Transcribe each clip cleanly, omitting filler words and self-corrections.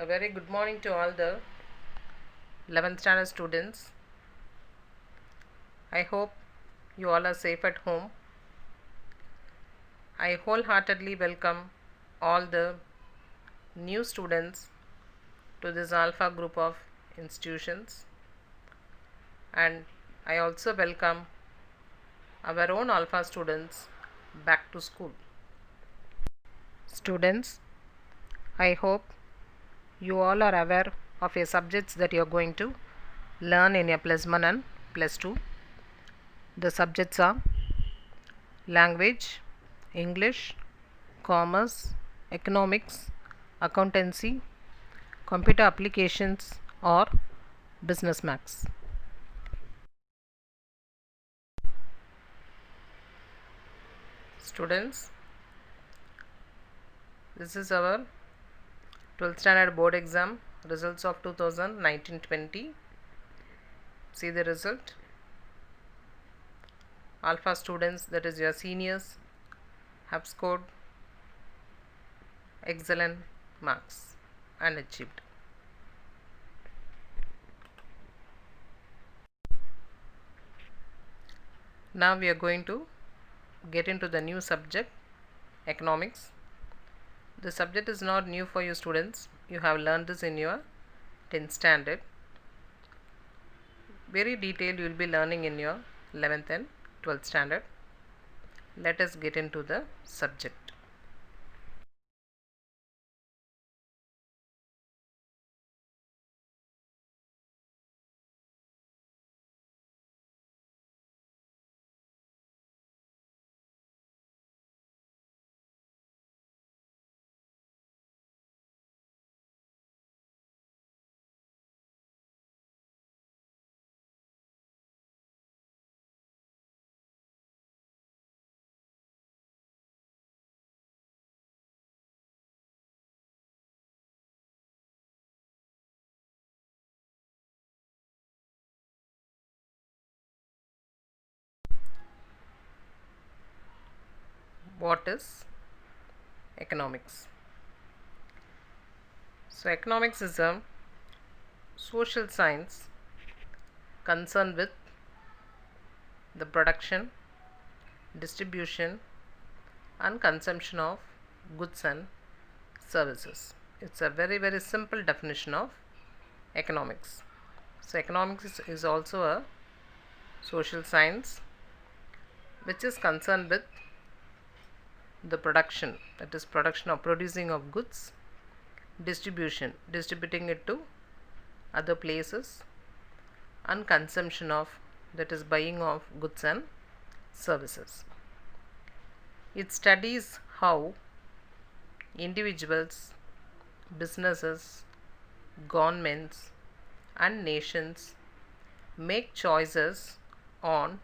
A very good morning to all the 11th standard students. I hope you all are safe at home. I wholeheartedly welcome all the new students to this Alpha group of institutions, and I also welcome our own Alpha students back to school. Students, I hope you all are aware of your subjects that you are going to learn in your plus 1 and plus 2. The subjects are language, English, commerce, economics, accountancy, computer applications, or business maths. Students, this is our 12th standard board exam results of 2019-20. See the result. Alpha students, that is your seniors, have scored excellent marks and achieved. Now we are going to get into the new subject, economics. The subject is not new for you students. You have learned this in your 10th standard. Very detailed you will be learning in your 11th and 12th standard. Let us get into the subject. What is economics? So economics is a social science concerned with the production, distribution and consumption of goods and services. It's a very simple definition of economics. So economics is also a social science which is concerned with the production, that is production of producing of goods, distributing it to other places, and consumption of, that is buying of goods and services. It studies how individuals, businesses, governments and nations make choices on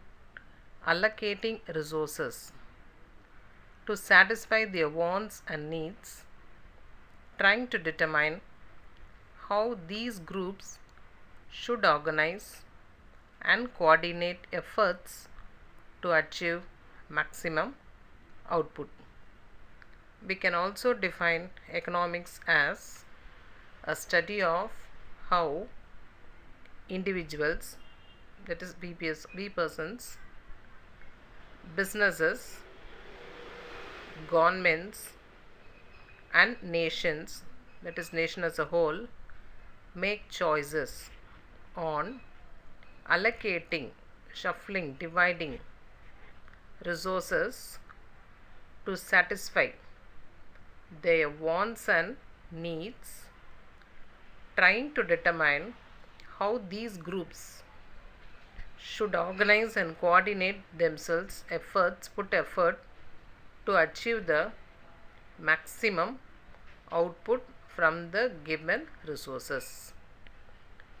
allocating resources to satisfy their wants and needs, trying to determine how these groups should organize and coordinate efforts to achieve maximum output. We can also define economics as a study of how individuals, that is we persons, businesses, governments and nations, that is nation as a whole, make choices on allocating, shuffling, dividing resources to satisfy their wants and needs, trying to determine how these groups should organize and coordinate themselves, put effort to achieve the maximum output from the given resources.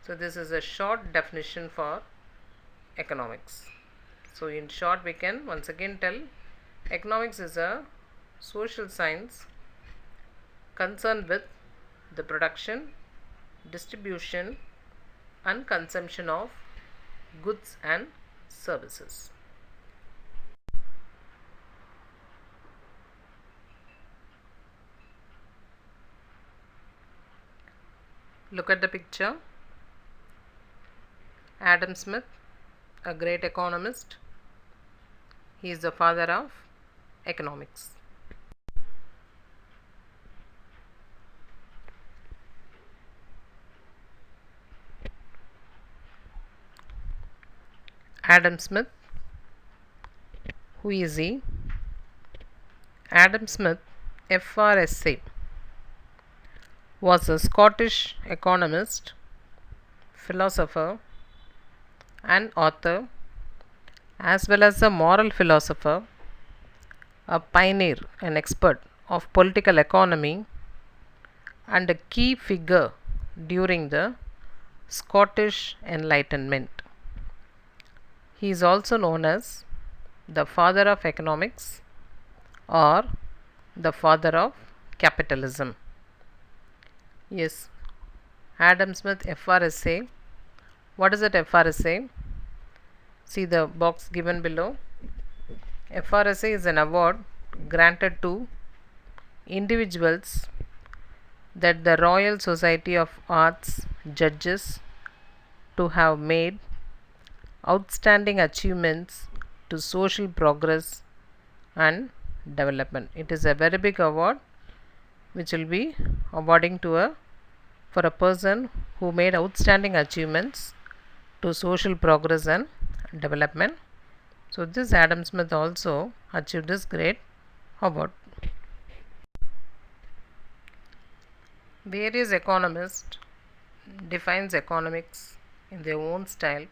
So this is a short definition for economics. So in short, we can once again tell economics is a social science concerned with the production, distribution and consumption of goods and services. Look at the picture. Adam Smith, a great economist. He is the father of economics. Adam Smith. Who is he? Adam Smith, FRSA, was a Scottish economist, philosopher, and author, as well as a moral philosopher, a pioneer and expert of political economy, and a key figure during the Scottish Enlightenment. He is also known as the father of economics or the father of capitalism. Yes, Adam Smith, FRSA. What is it, FRSA? See the box given below. FRSA is an award granted to individuals that the Royal Society of Arts judges to have made outstanding achievements to social progress and development. It is a very big award which will be awarding to for a person who made outstanding achievements to social progress and development. So this Adam Smith also achieved this great award. Various economists defines economics in their own style.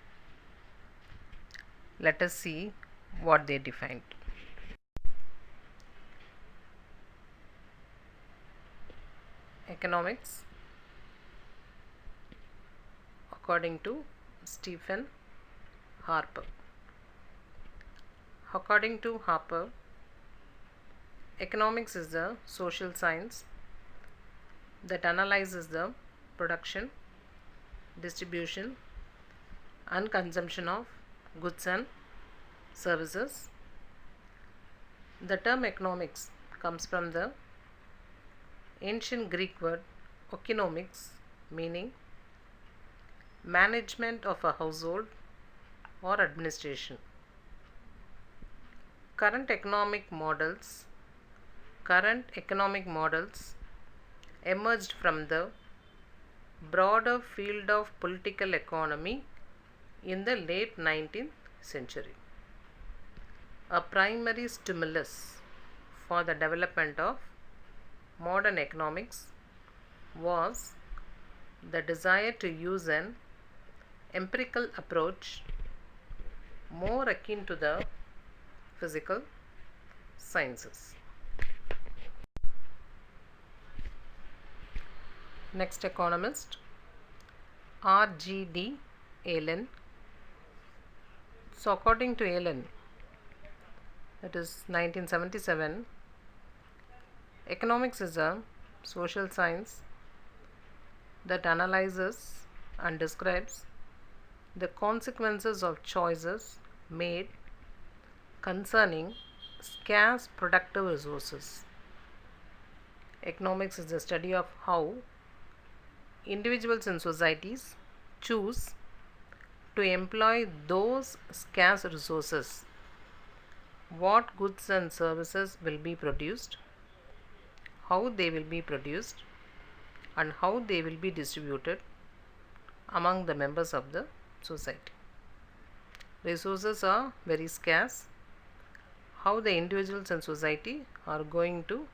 Let us see what they defined. Economics, according to Stephen Harper. According to Harper, economics is the social science that analyzes the production, distribution, and consumption of goods and services. The term economics comes from the ancient Greek word oikonomics, meaning management of a household or administration. Current economic models emerged from the broader field of political economy in the late 19th century. A primary stimulus for the development of modern economics was the desire to use an empirical approach more akin to the physical sciences. Next economist, R.G.D. Allen. So according to Allen, that is 1977, economics is a social science that analyzes and describes the consequences of choices made concerning scarce productive resources. Economics is the study of how individuals and societies choose to employ those scarce resources, what goods and services will be produced, how they will be produced, and how they will be distributed among the members of the society. Resources are very scarce. How the individuals and society are going to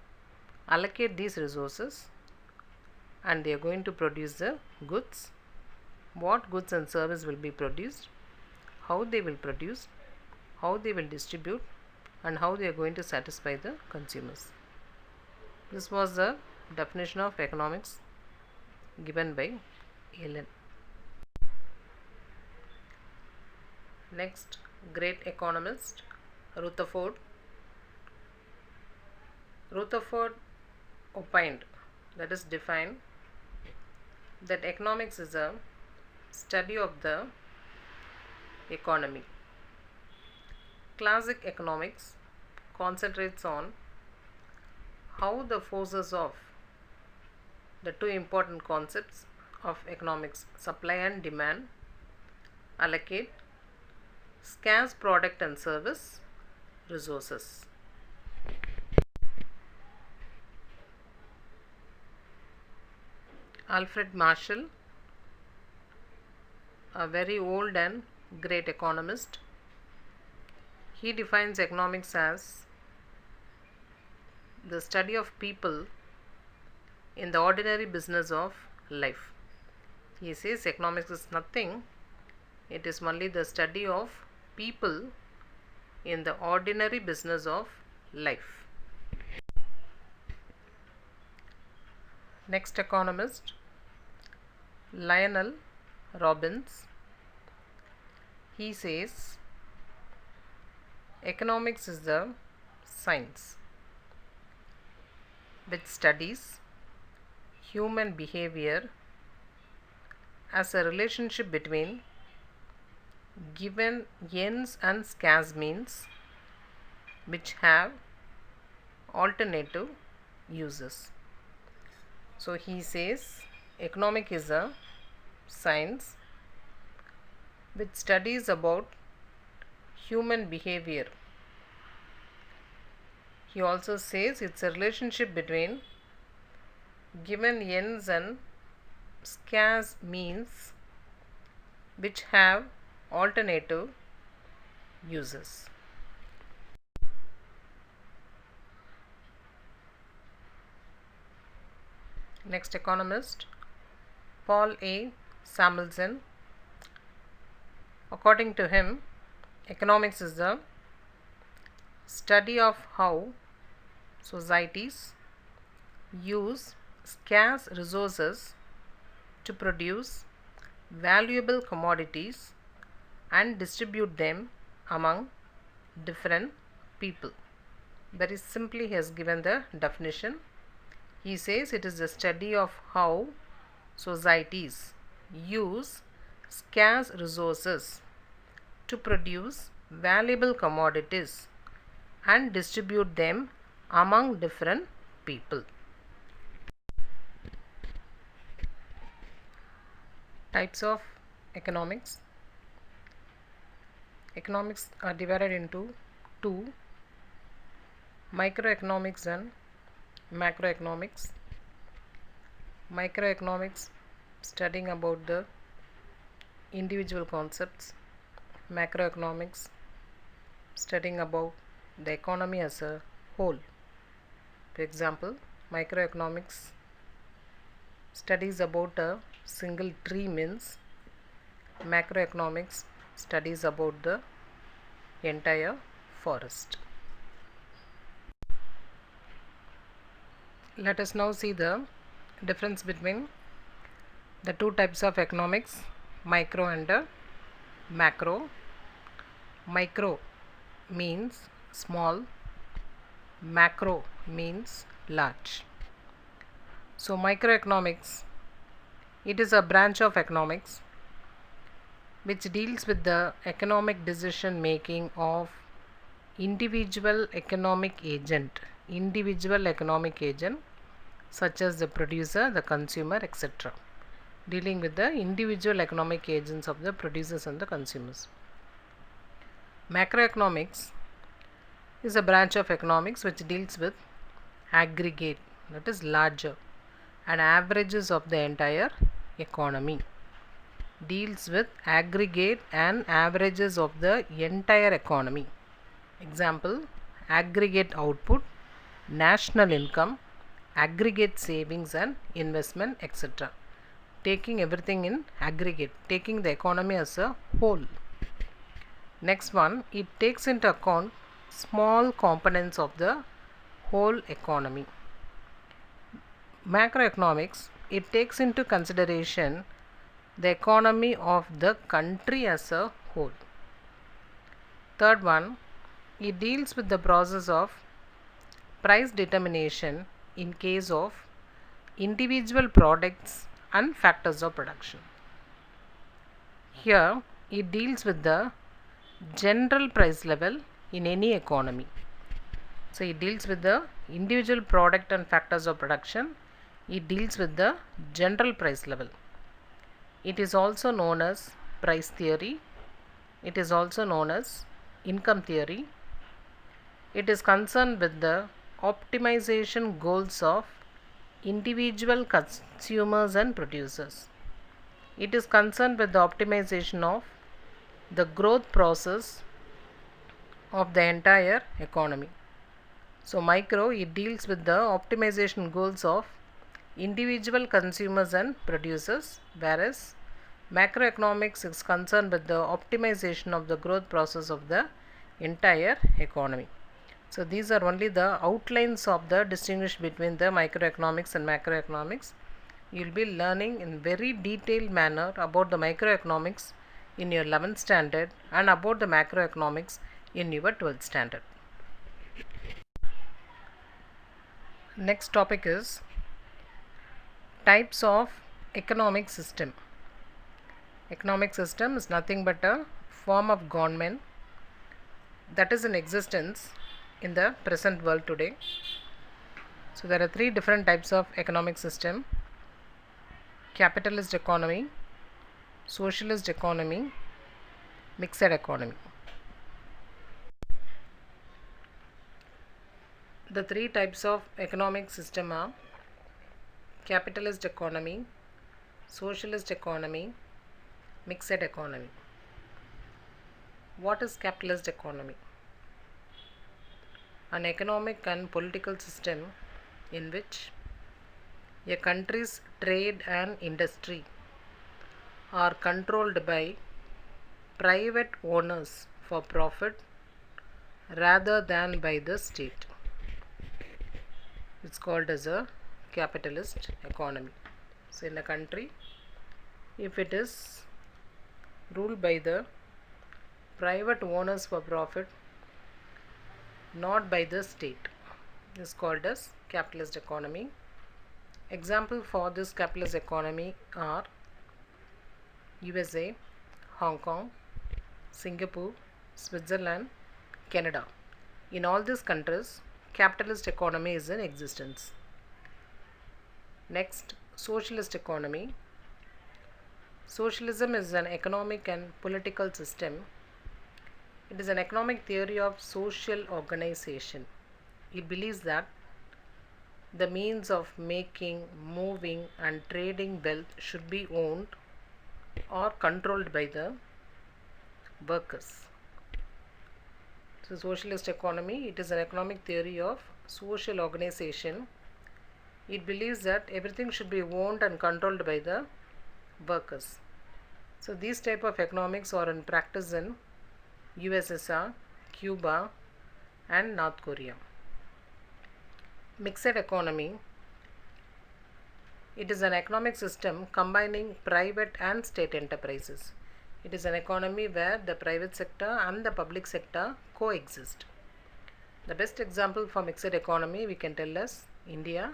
allocate these resources, and they are going to produce the goods, what goods and service will be produced, how they will produce, how they will distribute, and how they are going to satisfy the consumers. This was the definition of economics given by Allen. Next great economist, Rutherford. Rutherford opined, that is defined, that economics is a study of the economy. Classic economics concentrates on how the forces of the two important concepts of economics, supply and demand, allocate scarce product and service resources. Alfred Marshall, a very old and great economist, he defines economics as the study of people in the ordinary business of life. He says economics is nothing, it is only the study of people in the ordinary business of life. Next economist, Lionel Robbins. He says economics is the science which studies human behavior as a relationship between given ends and scarce means which have alternative uses. So he says economic is a science which studies about human behavior. He also says it's a relationship between given ends and scarce means which have alternative uses. Next economist, Paul A. Samuelson. According to him, economics is the study of how societies use scarce resources to produce valuable commodities and distribute them among different people. Very simply, he has given the definition. He says it is the study of how societies use scarce resources to produce valuable commodities and distribute them among different people. Types of economics. Economics are divided into two: microeconomics and macroeconomics. Microeconomics studying about the individual concepts. Macroeconomics studying about the economy as a whole. For example, microeconomics studies about a single tree means macroeconomics studies about the entire forest. Let us now see the difference between the two types of economics, micro and macro. Micro means small, macro means large. So microeconomics, it is a branch of economics which deals with the economic decision making of individual economic agent such as the producer, the consumer, etc. Dealing with the individual economic agents of the producers and the consumers. Macroeconomics is a branch of economics which deals with aggregate, that is larger, and averages of the entire economy. Deals with aggregate and averages of the entire economy. Example, aggregate output, national income, aggregate savings and investment, etc. Taking everything in aggregate, taking the economy as a whole. Next one, it takes into account small components of the whole economy. Macroeconomics, it takes into consideration the economy of the country as a whole. Third one, it deals with the process of price determination in case of individual products and factors of production. Here, it deals with the general price level in any economy. So, it deals with the individual product and factors of production. It deals with the general price level. It is also known as price theory. It is also known as income theory. It is concerned with the optimization goals of individual consumers and producers. It is concerned with the optimization of the growth process of the entire economy. So micro, it deals with the optimization goals of individual consumers and producers, whereas macroeconomics is concerned with the optimization of the growth process of the entire economy. So these are only the outlines of the distinction between the microeconomics and macroeconomics. You will be learning in very detailed manner about the microeconomics in your 11th standard and about the macroeconomics in your 12th standard. Next topic is types of economic system. Economic system is nothing but a form of government that is in existence in the present world today. So there are three different types of economic system: capitalist economy, socialist economy, mixed economy. The three types of economic system are capitalist economy, socialist economy, mixed economy. What is capitalist economy? An economic and political system in which a country's trade and industry are controlled by private owners for profit rather than by the state. It's called as a capitalist economy. So in a country, if it is ruled by the private owners for profit, not by the state, is called as capitalist economy. Example for this capitalist economy are USA, Hong Kong, Singapore, Switzerland, Canada. In all these countries, capitalist economy is in existence. Next, socialist economy. Socialism is an economic and political system. It is an economic theory of social organization. It believes that the means of making, moving, and trading wealth should be owned or controlled by the workers. So socialist economy, it is an economic theory of social organization. It believes that everything should be owned and controlled by the workers. So these type of economics are in practice in USSR, Cuba, and North Korea. Mixed economy, it is an economic system combining private and state enterprises. It is an economy where the private sector and the public sector coexist. The best example for mixed economy we can tell as India,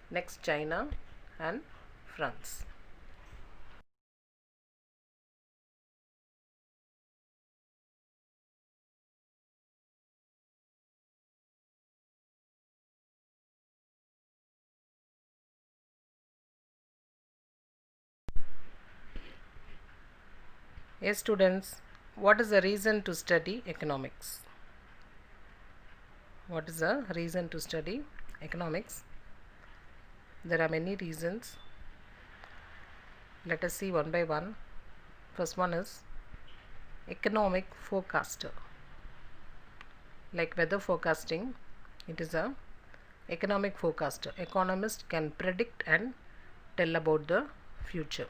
next China, and France. Yes, students, what is the reason to study economics? What is the reason to study economics? There are many reasons. Let us see one by one. First one is economic forecaster. Like weather forecasting, it is a economic forecaster. Economist can predict and tell about the future.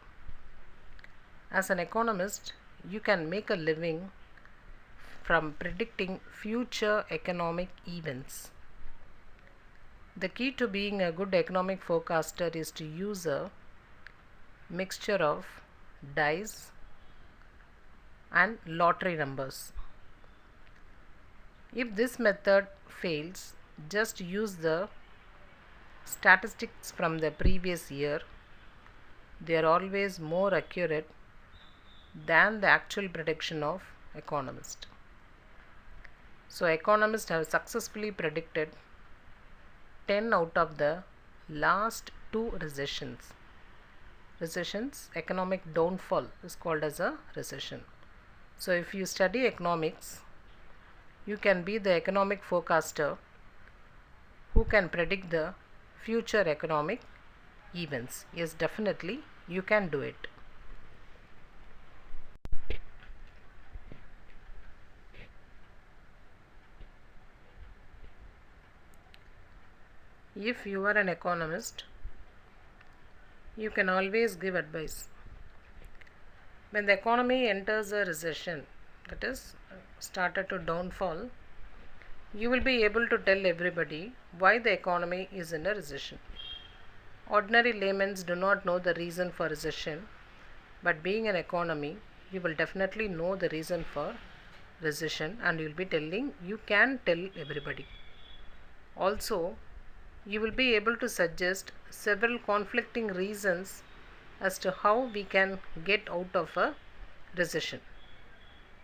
As an economist, you can make a living from predicting future economic events. The key to being a good economic forecaster is to use a mixture of dice and lottery numbers. If this method fails, just use the statistics from the previous year. They are always more accurate than the actual prediction of economists. So economists have successfully predicted 10 out of the last 2 recessions. recessions, economic downfall is called as a recession. So if you study economics, you can be the economic forecaster who can predict the future economic events. Yes, definitely you can do it. If you are an economist, you can always give advice. When the economy enters a recession, that is, started to downfall, you will be able to tell everybody why the economy is in a recession. Ordinary laymen do not know the reason for recession, but being an economy, you will definitely know the reason for recession and you will be telling, you can tell everybody. Also, you will be able to suggest several conflicting reasons as to how we can get out of a recession.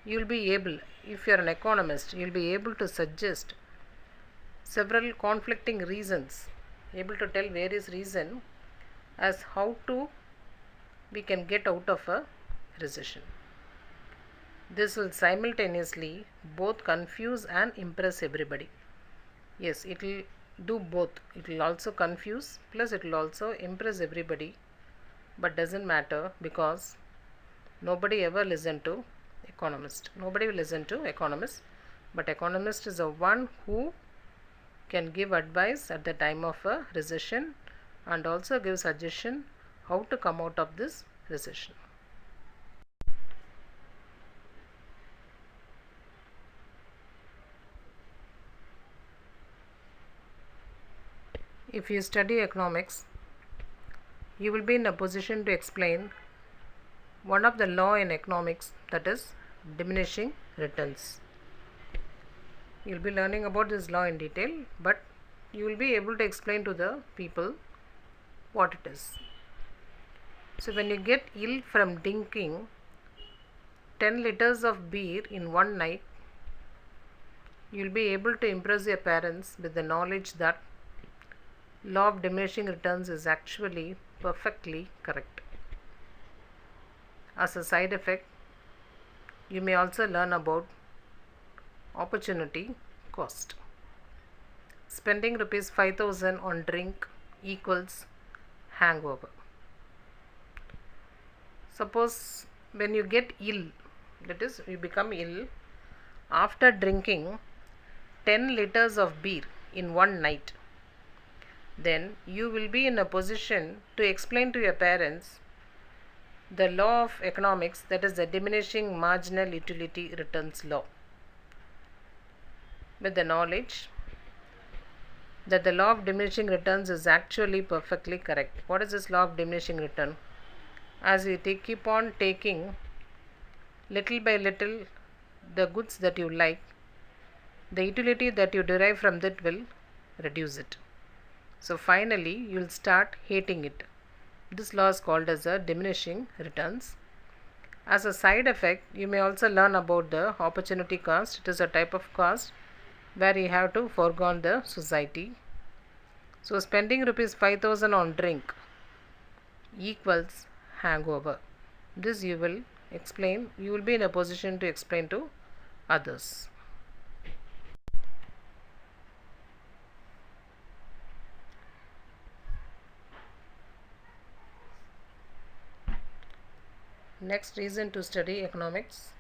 You will be able, if you are an economist, you will be able to suggest several conflicting reasons, able to tell various reasons as how to we can get out of a recession. This will simultaneously both confuse and impress everybody. Yes, it will do both. It will also confuse plus it will also impress everybody, but doesn't matter because nobody ever listen to economist. Nobody will listen to economist, but economist is the one who can give advice at the time of a recession and also give suggestion how to come out of this recession. If you study economics, you will be in a position to explain one of the law in economics, that is diminishing returns. You will be learning about this law in detail, but you will be able to explain to the people what it is. So when you get ill from drinking 10 liters of beer in one night, you will be able to impress your parents with the knowledge that law of diminishing returns is actually perfectly correct. As a side effect, you may also learn about opportunity cost. Spending rupees 5,000 on drink equals hangover. Suppose when you get ill, that is, you become ill after drinking 10 liters of beer in one night, then you will be in a position to explain to your parents the law of economics, that is the diminishing marginal utility returns law, with the knowledge that the law of diminishing returns is actually perfectly correct. What is this law of diminishing return? As you keep on taking little by little the goods that you like, the utility that you derive from that will reduce it. So finally you will start hating it. This law is called as a diminishing returns. As a side effect, you may also learn about the opportunity cost. It is a type of cost where you have to forego the society. So spending rupees 5,000 on drink equals hangover. This you will explain, you will be in a position to explain to others. Next reason to study economics.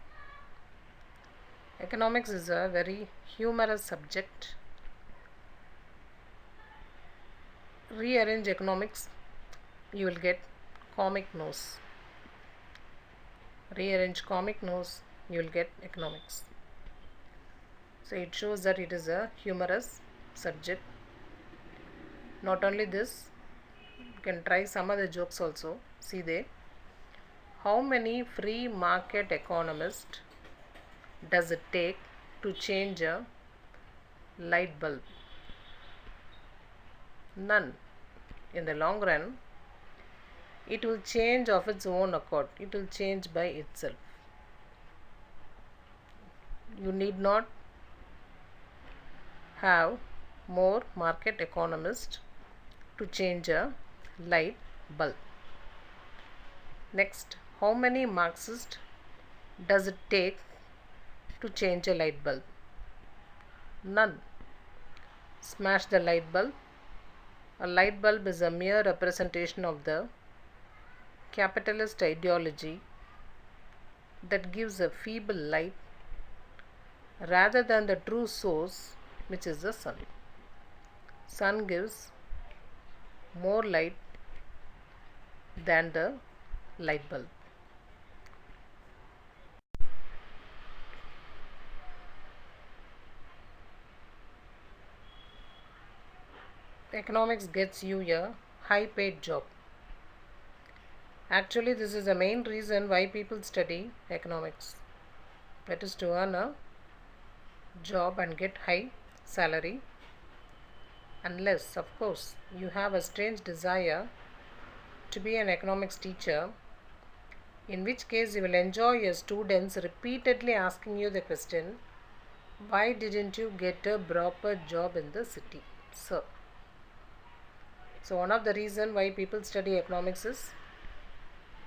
Economics is a very humorous subject. Rearrange economics, you will get comic nose. Rearrange comic nose, you will get economics. So it shows that it is a humorous subject. Not only this, you can try some other jokes also. See there. How many free market economists does it take to change a light bulb? None. In the long run, it will change of its own accord. It will change by itself. You need not have more market economists to change a light bulb. Next, how many Marxists does it take to change a light bulb? None. Smash the light bulb. A light bulb is a mere representation of the capitalist ideology that gives a feeble light rather than the true source, which is the sun. Sun gives more light than the light bulb. Economics gets you a high paid job. Actually, this is the main reason why people study economics. That is to earn a job and get high salary, unless, of course, you have a strange desire to be an economics teacher, in which case you will enjoy your students repeatedly asking you the question, why didn't you get a proper job in the city, sir? So one of the reasons why people study economics is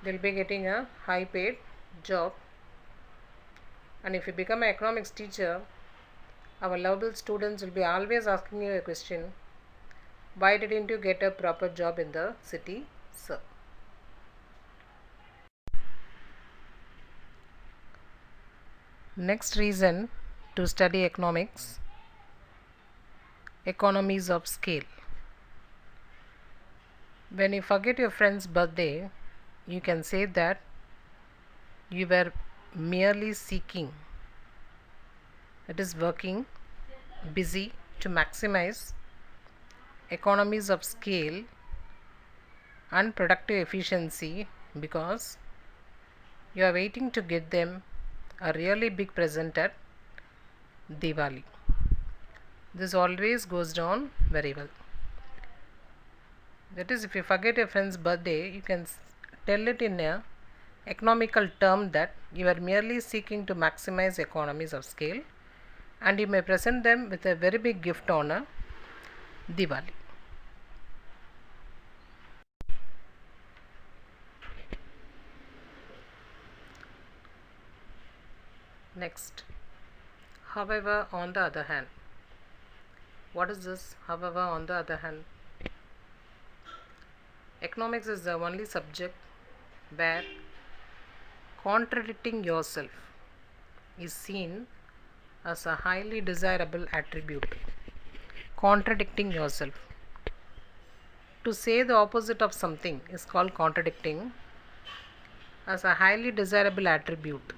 they'll be getting a high paid job, and if you become an economics teacher, our lovable students will be always asking you a question, why didn't you get a proper job in the city, sir? Next reason to study economics, economies of scale. When you forget your friend's birthday, you can say that you were merely seeking, that is working, busy to maximize economies of scale and productive efficiency because you are waiting to get them a really big present at Diwali. This always goes down very well. That is, if you forget your friend's birthday, you can tell it in a economical term that you are merely seeking to maximize economies of scale, and you may present them with a very big gift on a Diwali. Next, however, on the other hand. What is this, however, on the other hand? Economics is the only subject where contradicting yourself is seen as a highly desirable attribute. Contradicting yourself. To say the opposite of something is called contradicting as a highly desirable attribute,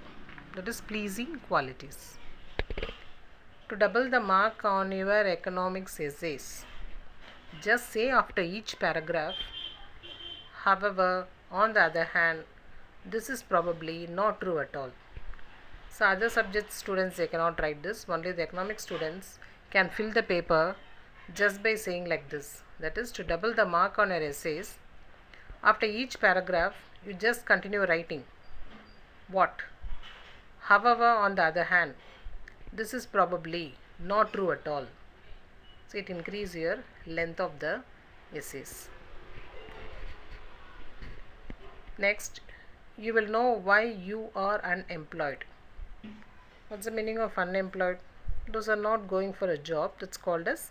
that is pleasing qualities. To double the mark on your economics essays, just say after each paragraph, however, on the other hand, this is probably not true at all. So other subject students, they cannot write this. Only the economics students can fill the paper just by saying like this. That is, to double the mark on your essays, after each paragraph, you just continue writing. What? However, on the other hand, this is probably not true at all. So it increases your length of the essays. Next, you will know why you are unemployed. What's the meaning of unemployed? Those are not going for a job. That's called as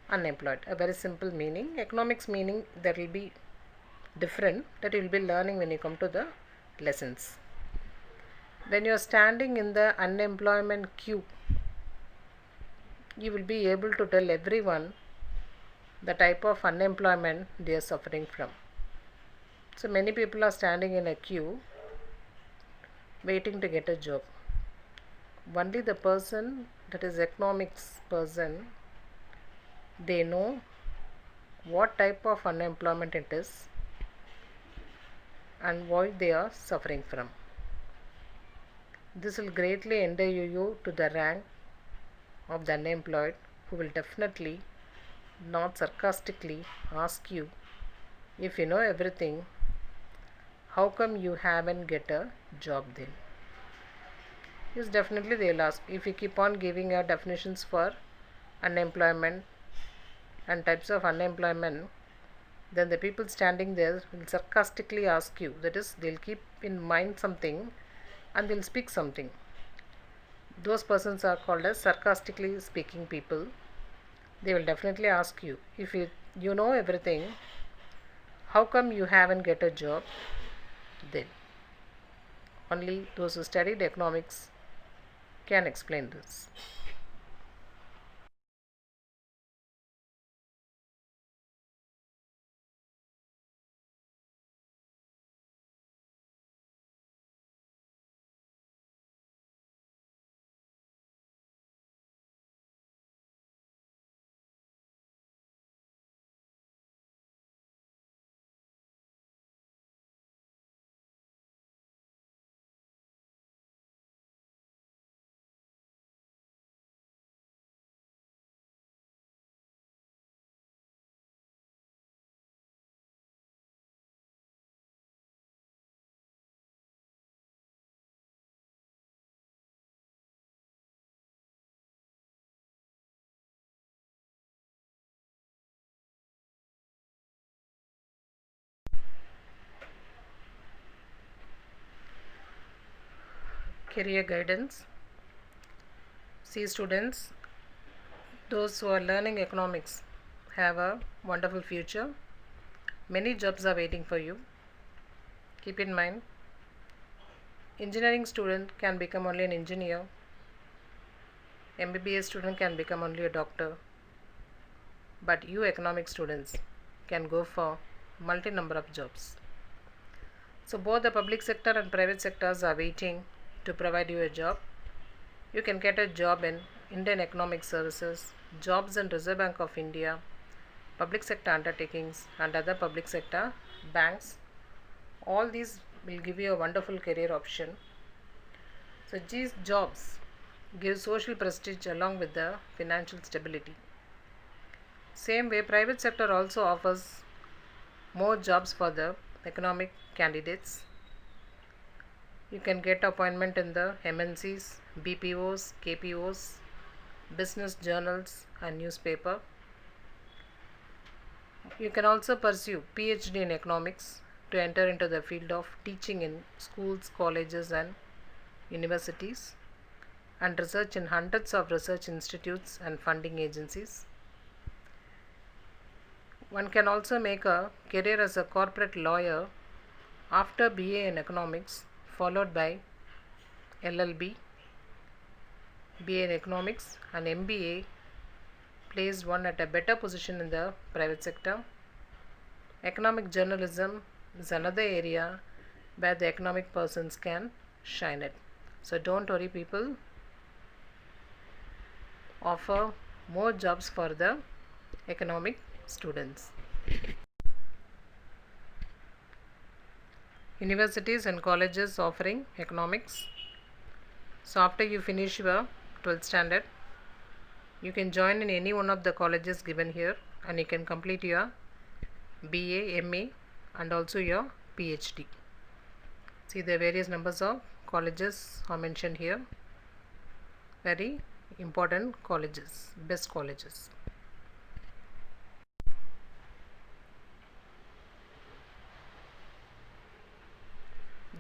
unemployed. A very simple meaning. Economics meaning that will be different, that you will be learning when you come to the lessons. When you are standing in the unemployment queue, you will be able to tell everyone the type of unemployment they are suffering from. So many people are standing in a queue waiting to get a job. Only the person, that is economics person, they know what type of unemployment it is and what they are suffering from. This will greatly endear you to the rank of the unemployed, who will definitely not sarcastically ask you, if you know everything, how come you haven't get a job then? Yes, definitely they will ask. If you keep on giving definitions for unemployment and types of unemployment, then the people standing there will sarcastically ask you. That is, they'll keep in mind something and they'll speak something. Those persons are called as sarcastically speaking people. They will definitely ask you, if you know everything, how come you haven't get a job? Then only those who studied economics can explain this. Career guidance. See, students, those who are learning economics have a wonderful future. Many jobs are waiting for you. Keep in mind, engineering student can become only an engineer. MBBS student can become only a doctor. But you economics students can go for multi number of jobs. So both the public sector and private sectors are waiting to provide you a job. You can get a job in Indian Economic Services, jobs in Reserve Bank of India, public sector undertakings and other public sector banks. All these will give you a wonderful career option. So these jobs give social prestige along with the financial stability. Same way, private sector also offers more jobs for the economic candidates. You can get appointment in the MNCs, BPOs, KPOs, business journals and newspaper. You can also pursue PhD in economics to enter into the field of teaching in schools, colleges and universities, and research in hundreds of research institutes and funding agencies. One can also make a career as a corporate lawyer after BA in economics, followed by LLB, BA in economics and MBA placed one at a better position in the private sector. Economic journalism is another area where the economic persons can shine it. So don't worry people, offer more jobs for the economic students. Universities and colleges offering economics. So after you finish your 12th standard, you can join in any one of the colleges given here and you can complete your BA, MA and also your PhD. See, the various numbers of colleges are mentioned here. Very important colleges, best colleges.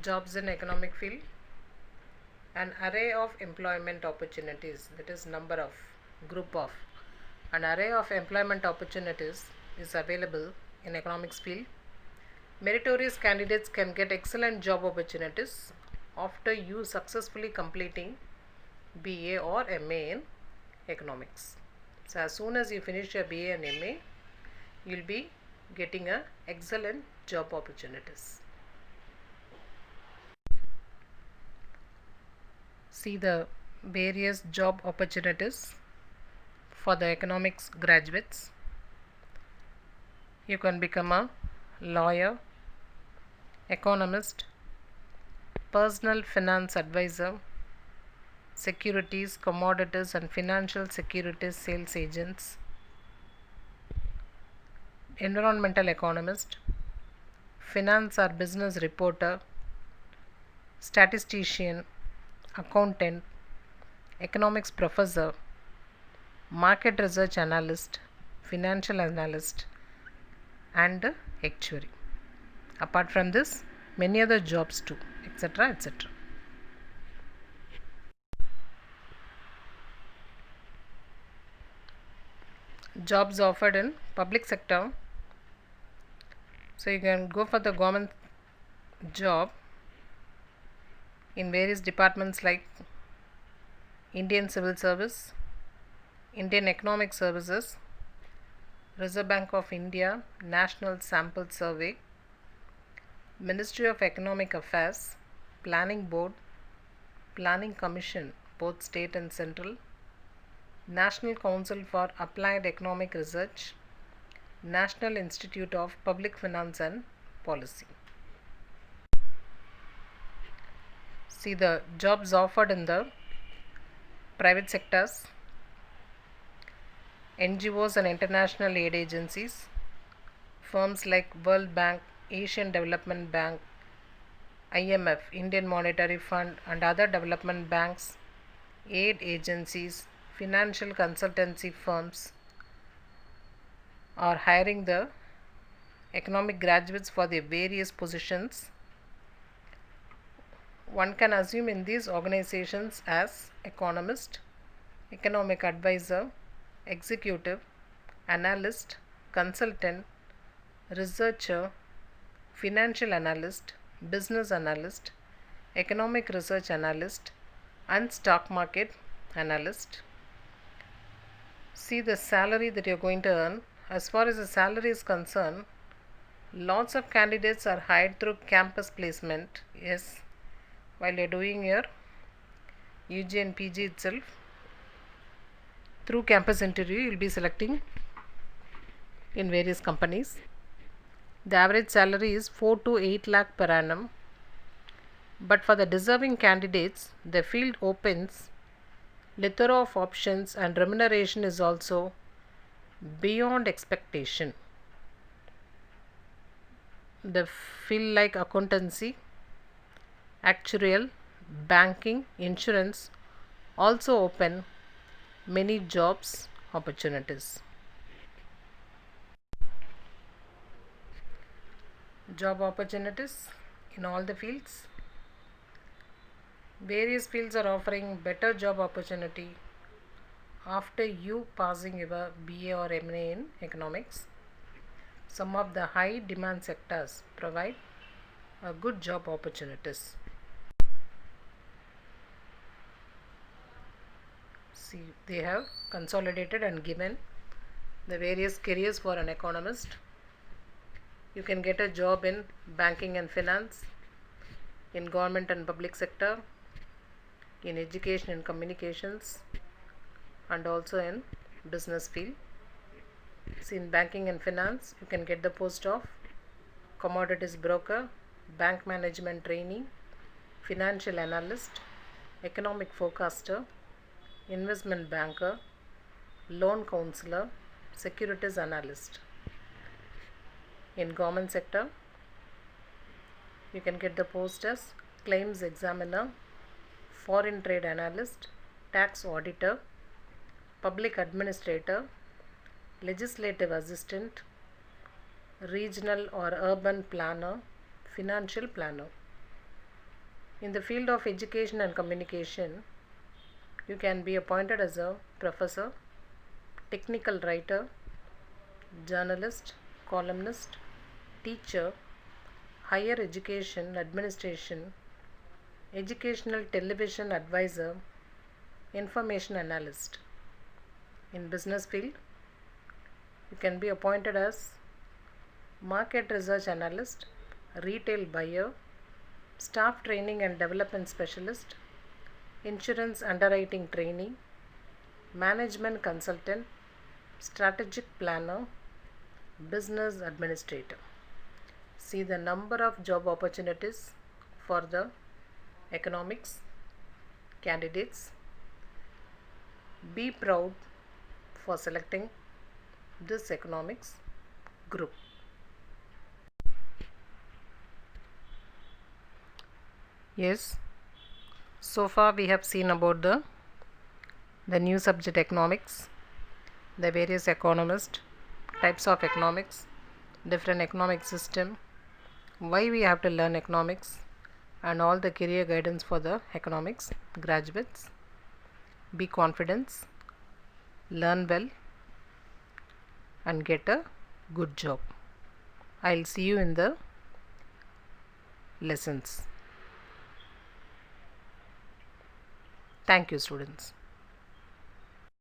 Jobs in economic field. An array of employment opportunities, that is number of, group of, an array of employment opportunities is available in economics field. Meritorious candidates can get excellent job opportunities after you successfully completing BA or MA in economics. So as soon as you finish your BA and MA, you will be getting a excellent job opportunities. See the various job opportunities for the economics graduates. You can become a lawyer, economist, personal finance advisor, securities, commodities and financial securities sales agents, environmental economist, finance or business reporter, statistician, accountant, economics professor, market research analyst, financial analyst and actuary. Apart from this, many other jobs too, etc. etc. Jobs offered in public sector. So you can go for the government job in various departments like Indian Civil Service, Indian Economic Services, Reserve Bank of India, National Sample Survey, Ministry of Economic Affairs, Planning Board, Planning Commission, both state and central, National Council for Applied Economic Research, National Institute of Public Finance and Policy. See the jobs offered in the private sectors, NGOs and international aid agencies, firms like World Bank, Asian Development Bank, IMF, Indian Monetary Fund, and other development banks, aid agencies, financial consultancy firms are hiring the economic graduates for their various positions. One can assume in these organizations as economist, economic advisor, executive, analyst, consultant, researcher, financial analyst, business analyst, economic research analyst, and stock market analyst. See the salary that you're going to earn. As far as the salary is concerned, lots of candidates are hired through campus placement. Yes, while you're doing your UG and PG itself, through campus interview, you'll be selecting in various companies. The average salary is 4 to 8 lakh per annum. But for the deserving candidates, the field opens plethora of options and remuneration is also beyond expectation. The field like accountancy, actuarial, banking, insurance also open many jobs opportunities. Job opportunities in all the fields. Various fields are offering better job opportunity after you passing your BA or MA in economics. Some of the high demand sectors provide good job opportunities. See, they have consolidated and given the various careers for an economist. You can get a job in banking and finance, in government and public sector, in education and communications, and also in business field. See, in banking and finance, you can get the post of commodities broker, bank management trainee, financial analyst, economic forecaster, investment banker, loan counselor, securities analyst. In government sector, you can get the post as claims examiner, foreign trade analyst, tax auditor, public administrator, legislative assistant, regional or urban planner, financial planner. In the field of education and communication, you can be appointed as a professor, technical writer, journalist, columnist, teacher, higher education administration, educational television advisor, information analyst. In business field, you can be appointed as market research analyst, retail buyer, staff training and development specialist, insurance underwriting trainee, management consultant, strategic planner, business administrator. See the number of job opportunities for the economics candidates. Be proud for selecting this economics group. Yes, so far we have seen about the new subject economics, the various economists, types of economics, different economic system, why we have to learn economics, and all the career guidance for the economics graduates. Be confident, learn well, and get a good job. I'll see you in the lessons. Thank you, students.